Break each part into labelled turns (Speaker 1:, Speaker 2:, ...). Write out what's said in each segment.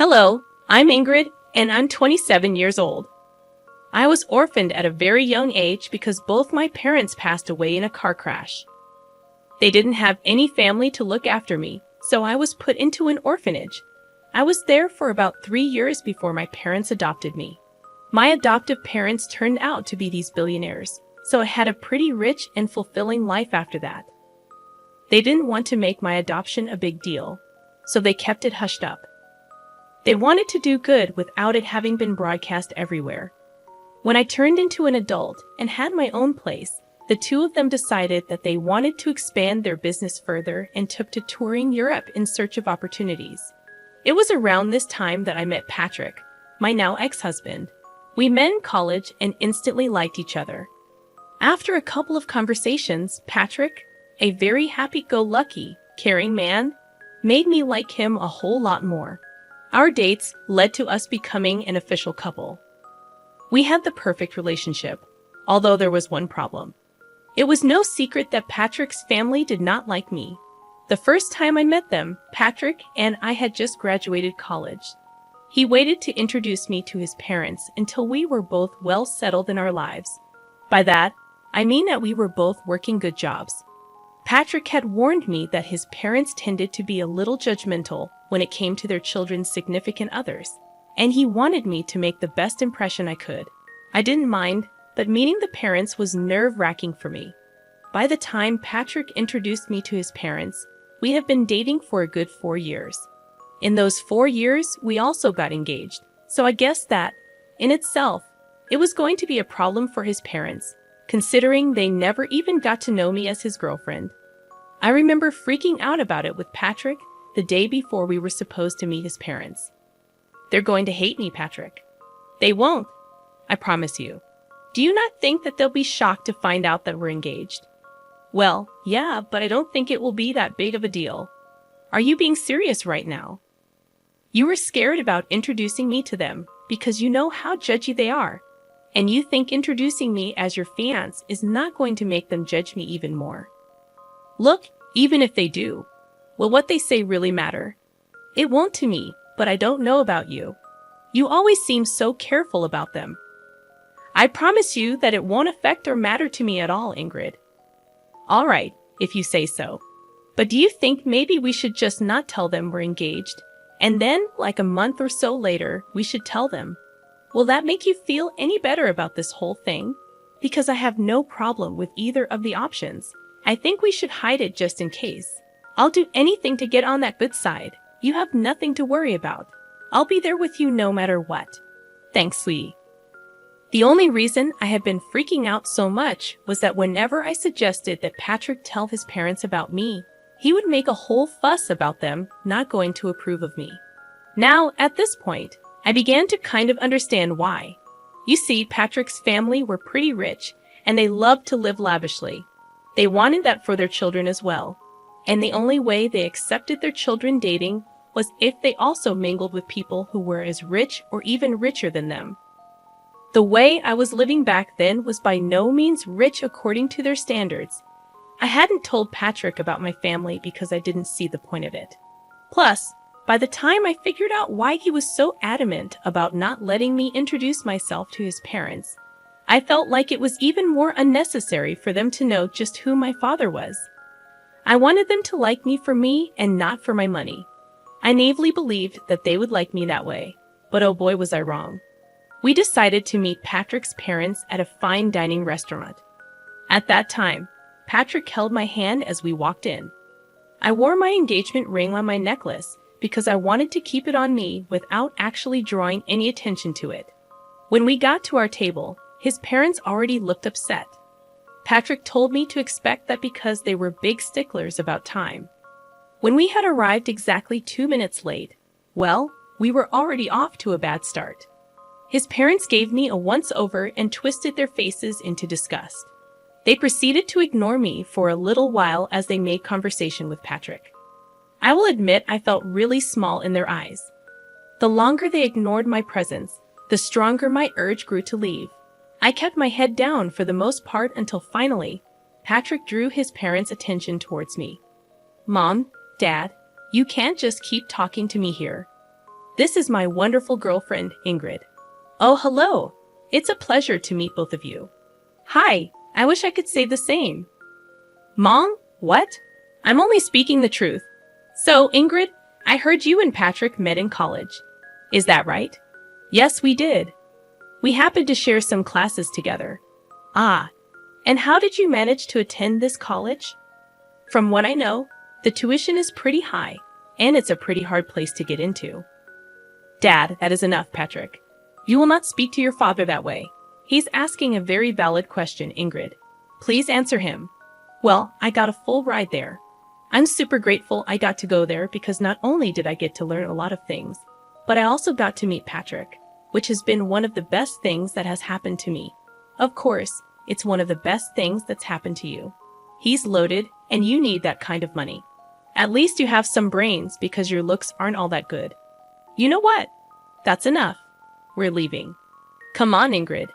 Speaker 1: Hello, I'm Ingrid, and I'm 27 years old. I was orphaned at a very young age because both my parents passed away in a car crash. They didn't have any family to look after me, so I was put into an orphanage. I was there for about 3 years before my parents adopted me. My adoptive parents turned out to be these billionaires, so I had a pretty rich and fulfilling life after that. They didn't want to make my adoption a big deal, so they kept it hushed up. They wanted to do good without it having been broadcast everywhere. When I turned into an adult and had my own place, the two of them decided that they wanted to expand their business further and took to touring Europe in search of opportunities. It was around this time that I met Patrick, my now ex-husband. We met in college and instantly liked each other. After a couple of conversations, Patrick, a very happy-go-lucky, caring man, made me like him a whole lot more. Our dates led to us becoming an official couple. We had the perfect relationship, although there was one problem. It was no secret that Patrick's family did not like me. The first time I met them, Patrick and I had just graduated college. He waited to introduce me to his parents until we were both well settled in our lives. By that, I mean that we were both working good jobs. Patrick had warned me that his parents tended to be a little judgmental when it came to their children's significant others, and he wanted me to make the best impression I could. I didn't mind, but meeting the parents was nerve-wracking for me. By the time Patrick introduced me to his parents, we have been dating for a good 4 years. In those 4 years, we also got engaged, so I guess that, in itself, it was going to be a problem for his parents, considering they never even got to know me as his girlfriend. I remember freaking out about it with Patrick the day before we were supposed to meet his parents. They're going to hate me, Patrick. They won't, I promise you. Do you not think that they'll be shocked to find out that we're engaged? Well, yeah, but I don't think it will be that big of a deal. Are you being serious right now? You were scared about introducing me to them because you know how judgy they are, and you think introducing me as your fiancé is not going to make them judge me even more. Look, even if they do, will what they say really matter? It won't to me, but I don't know about you. You always seem so careful about them. I promise you that it won't affect or matter to me at all, Ingrid. All right, if you say so. But do you think maybe we should just not tell them we're engaged, and then, like a month or so later, we should tell them? Will that make you feel any better about this whole thing? Because I have no problem with either of the options. I think we should hide it just in case. I'll do anything to get on that good side. You have nothing to worry about. I'll be there with you no matter what. Thanks, sweetie. The only reason I have been freaking out so much was that whenever I suggested that Patrick tell his parents about me, he would make a whole fuss about them not going to approve of me. Now, at this point, I began to kind of understand why. You see, Patrick's family were pretty rich, and they loved to live lavishly. They wanted that for their children as well, and the only way they accepted their children dating was if they also mingled with people who were as rich or even richer than them. The way I was living back then was by no means rich according to their standards. I hadn't told Patrick about my family because I didn't see the point of it. Plus, by the time I figured out why he was so adamant about not letting me introduce myself to his parents, I felt like it was even more unnecessary for them to know just who my father was. I wanted them to like me for me and not for my money. I naively believed that they would like me that way, but oh boy was I wrong. We decided to meet Patrick's parents at a fine dining restaurant. At that time, Patrick held my hand as we walked in. I wore my engagement ring on my necklace because I wanted to keep it on me without actually drawing any attention to it. When we got to our table, his parents already looked upset. Patrick told me to expect that because they were big sticklers about time. When we had arrived exactly 2 minutes late, well, we were already off to a bad start. His parents gave me a once-over and twisted their faces into disgust. They proceeded to ignore me for a little while as they made conversation with Patrick. I will admit I felt really small in their eyes. The longer they ignored my presence, the stronger my urge grew to leave. I kept my head down for the most part until finally, Patrick drew his parents' attention towards me. Mom, Dad, you can't just keep talking to me here. This is my wonderful girlfriend, Ingrid. Oh, hello. It's a pleasure to meet both of you. Hi, I wish I could say the same. Mom? What? I'm only speaking the truth. So, Ingrid, I heard you and Patrick met in college. Is that right? Yes, we did. We happened to share some classes together. Ah, and how did you manage to attend this college? From what I know, the tuition is pretty high, and it's a pretty hard place to get into. Dad, that is enough, Patrick. You will not speak to your father that way. He's asking a very valid question, Ingrid. Please answer him. Well, I got a full ride there. I'm super grateful I got to go there because not only did I get to learn a lot of things, but I also got to meet Patrick, which has been one of the best things that has happened to me. Of course, it's one of the best things that's happened to you. He's loaded, and you need that kind of money. At least you have some brains because your looks aren't all that good. You know what? That's enough. We're leaving. Come on, Ingrid.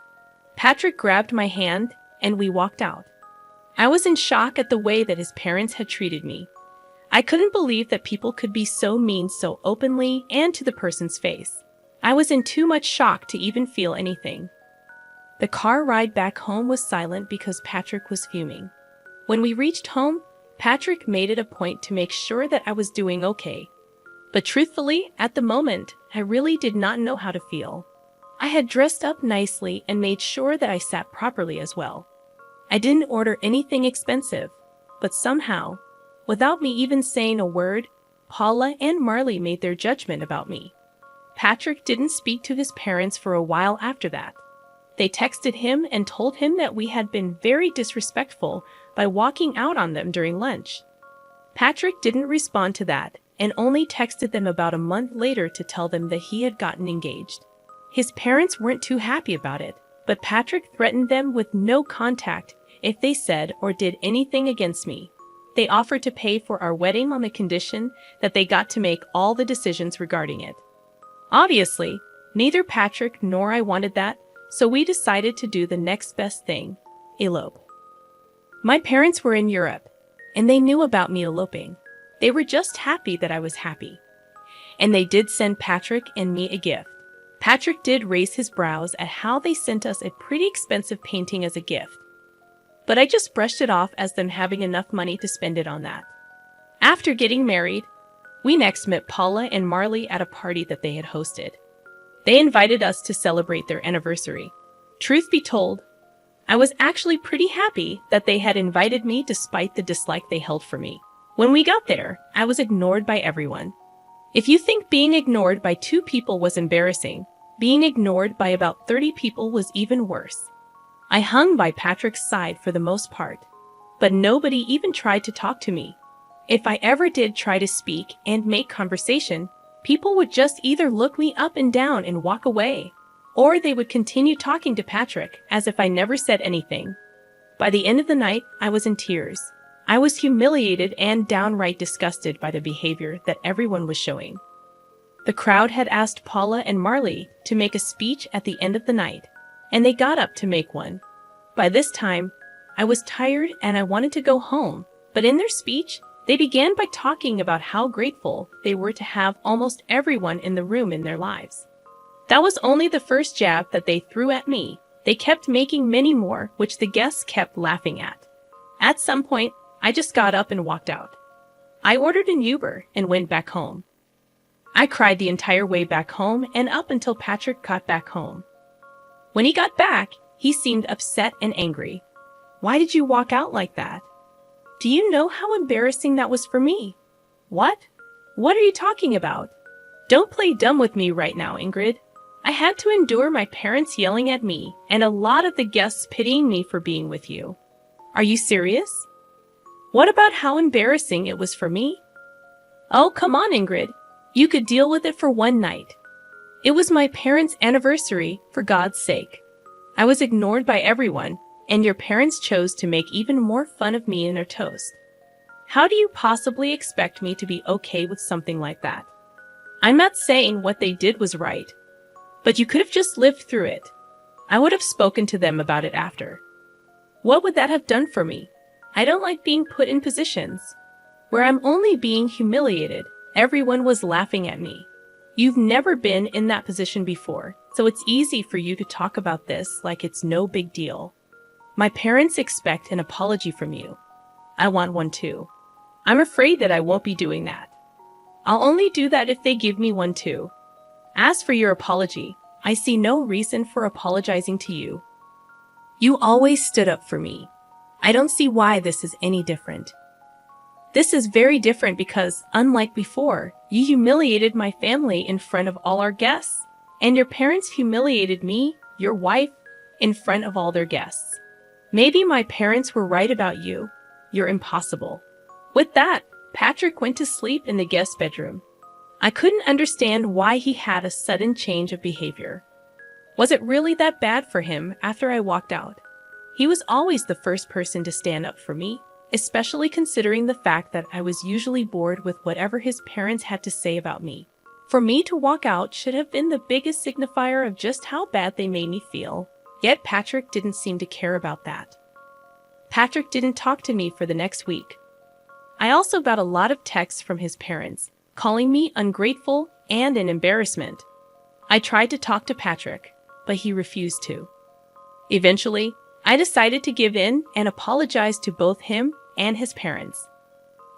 Speaker 1: Patrick grabbed my hand, and we walked out. I was in shock at the way that his parents had treated me. I couldn't believe that people could be so mean so openly and to the person's face. I was in too much shock to even feel anything. The car ride back home was silent because Patrick was fuming. When we reached home, Patrick made it a point to make sure that I was doing okay. But truthfully, at the moment, I really did not know how to feel. I had dressed up nicely and made sure that I sat properly as well. I didn't order anything expensive, but somehow, without me even saying a word, Paula and Marley made their judgment about me. Patrick didn't speak to his parents for a while after that. They texted him and told him that we had been very disrespectful by walking out on them during lunch. Patrick didn't respond to that and only texted them about a month later to tell them that he had gotten engaged. His parents weren't too happy about it, but Patrick threatened them with no contact if they said or did anything against me. They offered to pay for our wedding on the condition that they got to make all the decisions regarding it. Obviously, neither Patrick nor I wanted that, so we decided to do the next best thing, elope. My parents were in Europe, and they knew about me eloping. They were just happy that I was happy. And they did send Patrick and me a gift. Patrick did raise his brows at how they sent us a pretty expensive painting as a gift. But I just brushed it off as them having enough money to spend it on that. After getting married, we next met Paula and Marley at a party that they had hosted. They invited us to celebrate their anniversary. Truth be told, I was actually pretty happy that they had invited me despite the dislike they held for me. When we got there, I was ignored by everyone. If you think being ignored by 2 people was embarrassing, being ignored by about 30 people was even worse. I hung by Patrick's side for the most part, but nobody even tried to talk to me. If I ever did try to speak and make conversation, people would just either look me up and down and walk away, or they would continue talking to Patrick as if I never said anything. By the end of the night, I was in tears. I was humiliated and downright disgusted by the behavior that everyone was showing. The crowd had asked Paula and Marley to make a speech at the end of the night, and they got up to make one. By this time, I was tired and I wanted to go home, but in their speech, they began by talking about how grateful they were to have almost everyone in the room in their lives. That was only the first jab that they threw at me. They kept making many more, which the guests kept laughing at. At some point, I just got up and walked out. I ordered an Uber and went back home. I cried the entire way back home and up until Patrick got back home. When he got back, he seemed upset and angry. Why did you walk out like that? Do you know how embarrassing that was for me? What? What are you talking about? Don't play dumb with me right now, Ingrid. I had to endure my parents yelling at me and a lot of the guests pitying me for being with you. Are you serious? What about how embarrassing it was for me? Oh, come on, Ingrid. You could deal with it for one night. It was my parents' anniversary, for God's sake. I was ignored by everyone, and your parents chose to make even more fun of me in their toast. How do you possibly expect me to be okay with something like that? I'm not saying what they did was right, but you could have just lived through it. I would have spoken to them about it after. What would that have done for me? I don't like being put in positions where I'm only being humiliated. Everyone was laughing at me. You've never been in that position before, so it's easy for you to talk about this like it's no big deal. My parents expect an apology from you. I want one too. I'm afraid that I won't be doing that. I'll only do that if they give me one too. As for your apology, I see no reason for apologizing to you. You always stood up for me. I don't see why this is any different. This is very different because, unlike before, you humiliated my family in front of all our guests, and your parents humiliated me, your wife, in front of all their guests. Maybe my parents were right about you. You're impossible. With that, Patrick went to sleep in the guest bedroom. I couldn't understand why he had a sudden change of behavior. Was it really that bad for him after I walked out? He was always the first person to stand up for me, especially considering the fact that I was usually bored with whatever his parents had to say about me. For me to walk out should have been the biggest signifier of just how bad they made me feel. Yet Patrick didn't seem to care about that. Patrick didn't talk to me for the next week. I also got a lot of texts from his parents, calling me ungrateful and an embarrassment. I tried to talk to Patrick, but he refused to. Eventually, I decided to give in and apologize to both him and his parents.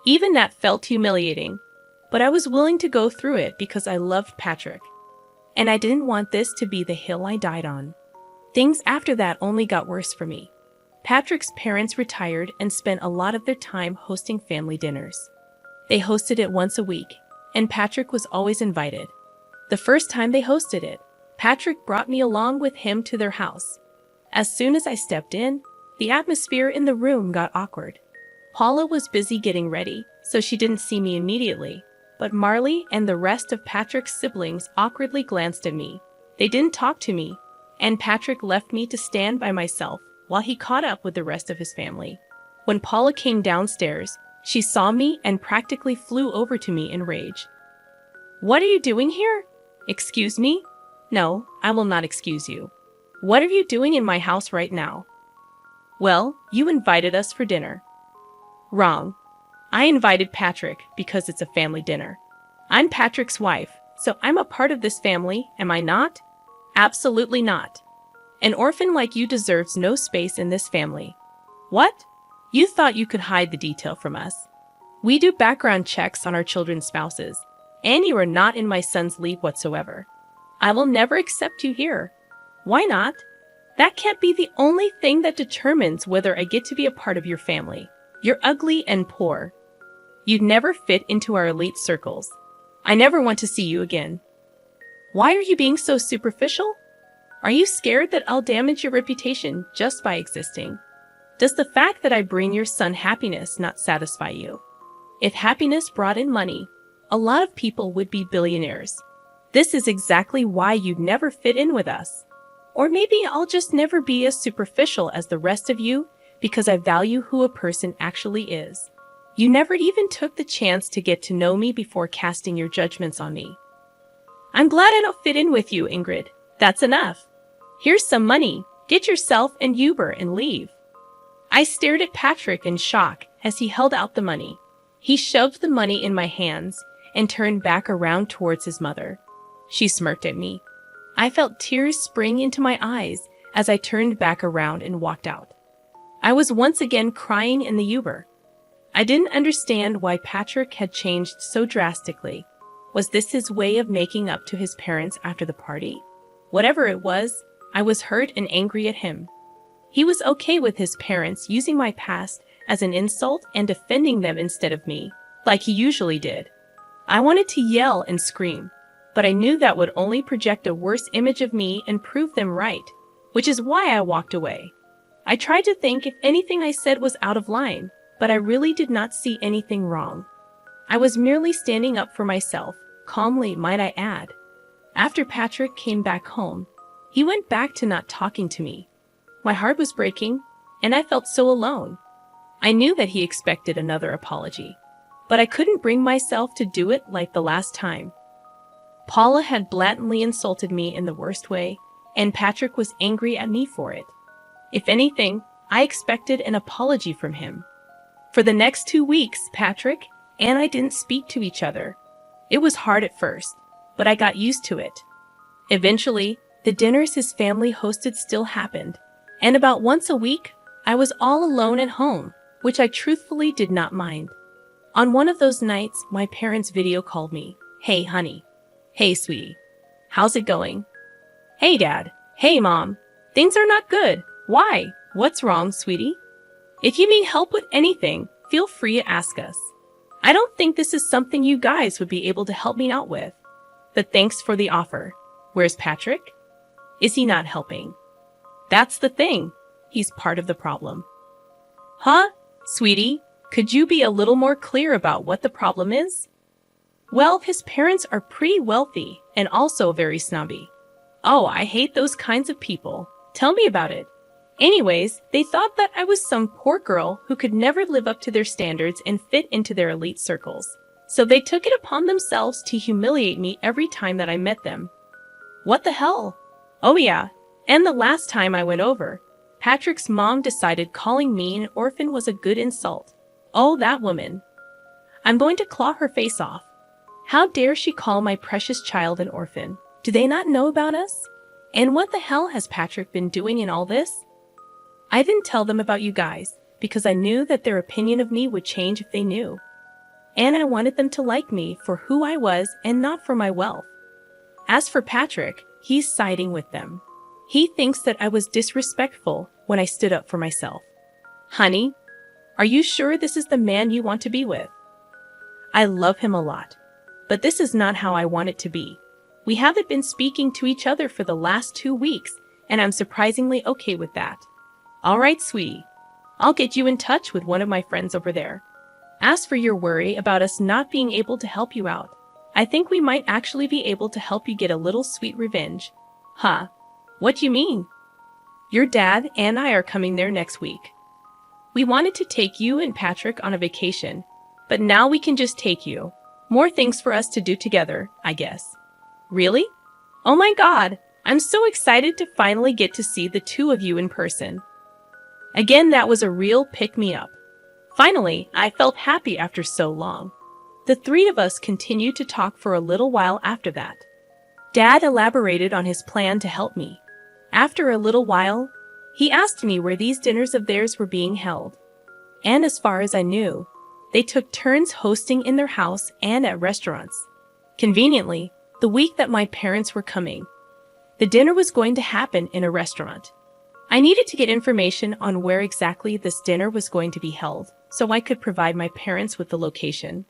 Speaker 1: Even that felt humiliating, but I was willing to go through it because I loved Patrick, and I didn't want this to be the hill I died on. Things after that only got worse for me. Patrick's parents retired and spent a lot of their time hosting family dinners. They hosted it once a week, and Patrick was always invited. The first time they hosted it, Patrick brought me along with him to their house. As soon as I stepped in, the atmosphere in the room got awkward. Paula was busy getting ready, so she didn't see me immediately, but Marley and the rest of Patrick's siblings awkwardly glanced at me. They didn't talk to me, and Patrick left me to stand by myself while he caught up with the rest of his family. When Paula came downstairs, she saw me and practically flew over to me in rage. "What are you doing here?" "Excuse me?" "No, I will not excuse you. What are you doing in my house right now?" "Well, you invited us for dinner." "Wrong. I invited Patrick because it's a family dinner. I'm Patrick's wife, so I'm a part of this family, am I not?" "Absolutely not. An orphan like you deserves no space in this family." "What? You thought you could hide the detail from us. We do background checks on our children's spouses, and you are not in my son's league whatsoever. I will never accept you here." "Why not? That can't be the only thing that determines whether I get to be a part of your family. You're ugly and poor. You'd never fit into our elite circles. I never want to see you again." "Why are you being so superficial? Are you scared that I'll damage your reputation just by existing? Does the fact that I bring your son happiness not satisfy you? If happiness brought in money, a lot of people would be billionaires. This is exactly why you'd never fit in with us. Or maybe I'll just never be as superficial as the rest of you because I value who a person actually is. You never even took the chance to get to know me before casting your judgments on me." "I'm glad I don't fit in with you, Ingrid. That's enough. Here's some money. Get yourself an Uber and leave." I stared at Patrick in shock as he held out the money. He shoved the money in my hands and turned back around towards his mother. She smirked at me. I felt tears spring into my eyes as I turned back around and walked out. I was once again crying in the Uber. I didn't understand why Patrick had changed so drastically. Was this his way of making up to his parents after the party? Whatever it was, I was hurt and angry at him. He was okay with his parents using my past as an insult and defending them instead of me, like he usually did. I wanted to yell and scream, but I knew that would only project a worse image of me and prove them right, which is why I walked away. I tried to think if anything I said was out of line, but I really did not see anything wrong. I was merely standing up for myself, calmly might I add. After Patrick came back home, he went back to not talking to me. My heart was breaking, and I felt so alone. I knew that he expected another apology, but I couldn't bring myself to do it like the last time. Paula had blatantly insulted me in the worst way, and Patrick was angry at me for it. If anything, I expected an apology from him. For the next 2 weeks, Patrick and I didn't speak to each other. It was hard at first, but I got used to it. Eventually, the dinners his family hosted still happened, and about once a week, I was all alone at home, which I truthfully did not mind. On one of those nights, my parents video called me. "Hey, honey. Hey, sweetie. How's it going?" "Hey, Dad. Hey, Mom. Things are not good. Why? What's wrong, sweetie? If you need help with anything, feel free to ask us. I don't think this is something you guys would be able to help me out with. But thanks for the offer. Where's Patrick? Is he not helping?" That's the thing. He's part of the problem. Huh? Sweetie, could you be a little more clear about what the problem is? Well, his parents are pretty wealthy and also very snobby. Oh, I hate those kinds of people. Tell me about it. Anyways, they thought that I was some poor girl who could never live up to their standards and fit into their elite circles. So they took it upon themselves to humiliate me every time that I met them. What the hell? Oh yeah, and the last time I went over, Patrick's mom decided calling me an orphan was a good insult. Oh, that woman. I'm going to claw her face off. How dare she call my precious child an orphan? Do they not know about us? And what the hell has Patrick been doing in all this? I didn't tell them about you guys because I knew that their opinion of me would change if they knew. And I wanted them to like me for who I was and not for my wealth. As for Patrick, he's siding with them. He thinks that I was disrespectful when I stood up for myself. Honey, are you sure this is the man you want to be with? I love him a lot, but this is not how I want it to be. We haven't been speaking to each other for the last 2 weeks, and I'm surprisingly okay with that. All right, sweetie. I'll get you in touch with one of my friends over there. As for your worry about us not being able to help you out, I think we might actually be able to help you get a little sweet revenge. Huh? What do you mean? Your dad and I are coming there next week. We wanted to take you and Patrick on a vacation, but now we can just take you. More things for us to do together, I guess. Really? Oh my God, I'm so excited to finally get to see the two of you in person. Again, that was a real pick-me-up. Finally, I felt happy after so long. The three of us continued to talk for a little while after that. Dad elaborated on his plan to help me. After a little while, he asked me where these dinners of theirs were being held. And as far as I knew, they took turns hosting in their house and at restaurants. Conveniently, the week that my parents were coming, the dinner was going to happen in a restaurant. I needed to get information on where exactly this dinner was going to be held, so I could provide my parents with the location.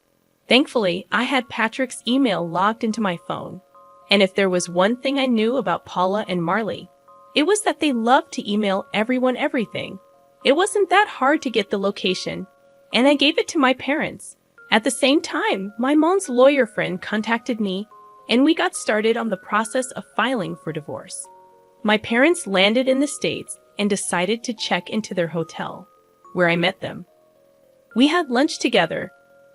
Speaker 1: Thankfully, I had Patrick's email logged into my phone. And if there was one thing I knew about Paula and Marley, it was that they loved to email everyone everything. It wasn't that hard to get the location, and I gave it to my parents. At the same time, my mom's lawyer friend contacted me, and we got started on the process of filing for divorce. My parents landed in the States and decided to check into their hotel, where I met them. We had lunch together,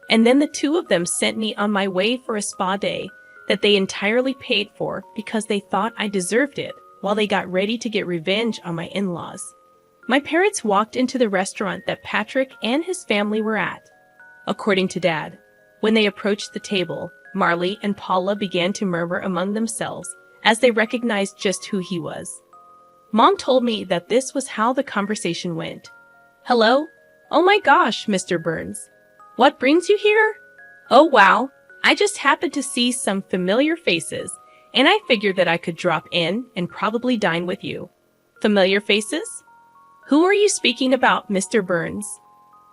Speaker 1: and then the two of them sent me on my way for a spa day that they entirely paid for because they thought I deserved it while they got ready to get revenge on my in-laws. My parents walked into the restaurant that Patrick and his family were at. According to Dad, when they approached the table, Marley and Paula began to murmur among themselves as they recognized just who he was. Mom told me that this was how the conversation went. "Hello? Oh my gosh, Mr. Burns. What brings you here? Oh wow, I just happened to see some familiar faces, and I figured that I could drop in and probably dine with you." Familiar faces? Who are you speaking about, Mr. Burns?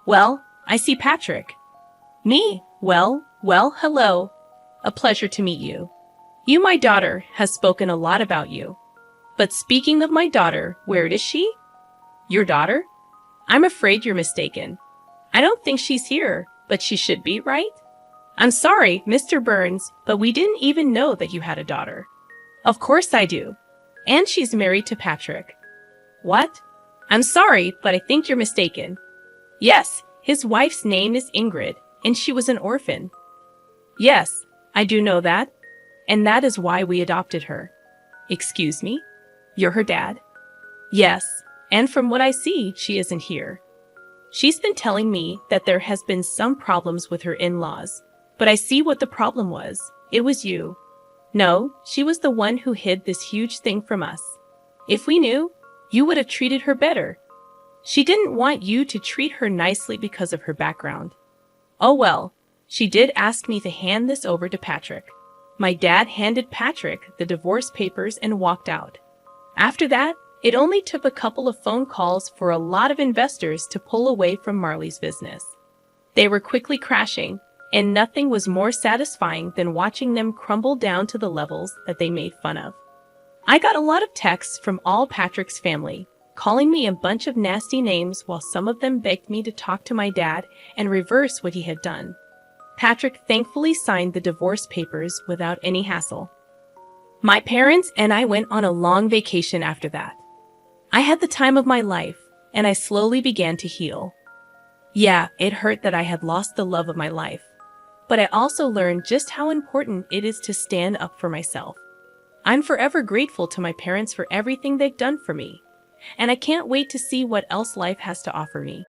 Speaker 1: Well, I see Patrick. Me? Well, hello. A pleasure to meet you. You, my daughter, has spoken a lot about you. But speaking of my daughter, where is she? Your daughter? I'm afraid you're mistaken. I don't think she's here, but she should be, right? I'm sorry, Mr. Burns, but we didn't even know that you had a daughter. Of course I do. And she's married to Patrick. What? I'm sorry, but I think you're mistaken. Yes, his wife's name is Ingrid, and she was an orphan. Yes, I do know that, and that is why we adopted her. Excuse me? You're her dad? Yes, and from what I see, she isn't here. She's been telling me that there has been some problems with her in-laws, but I see what the problem was. It was you. No, she was the one who hid this huge thing from us. If we knew, you would have treated her better. She didn't want you to treat her nicely because of her background. Oh well, she did ask me to hand this over to Patrick. My dad handed Patrick the divorce papers and walked out. After that, it only took a couple of phone calls for a lot of investors to pull away from Marley's business. They were quickly crashing, and nothing was more satisfying than watching them crumble down to the levels that they made fun of. I got a lot of texts from all Patrick's family, calling me a bunch of nasty names while some of them begged me to talk to my dad and reverse what he had done. Patrick thankfully signed the divorce papers without any hassle. My parents and I went on a long vacation after that. I had the time of my life, and I slowly began to heal. Yeah, it hurt that I had lost the love of my life, but I also learned just how important it is to stand up for myself. I'm forever grateful to my parents for everything they've done for me, and I can't wait to see what else life has to offer me.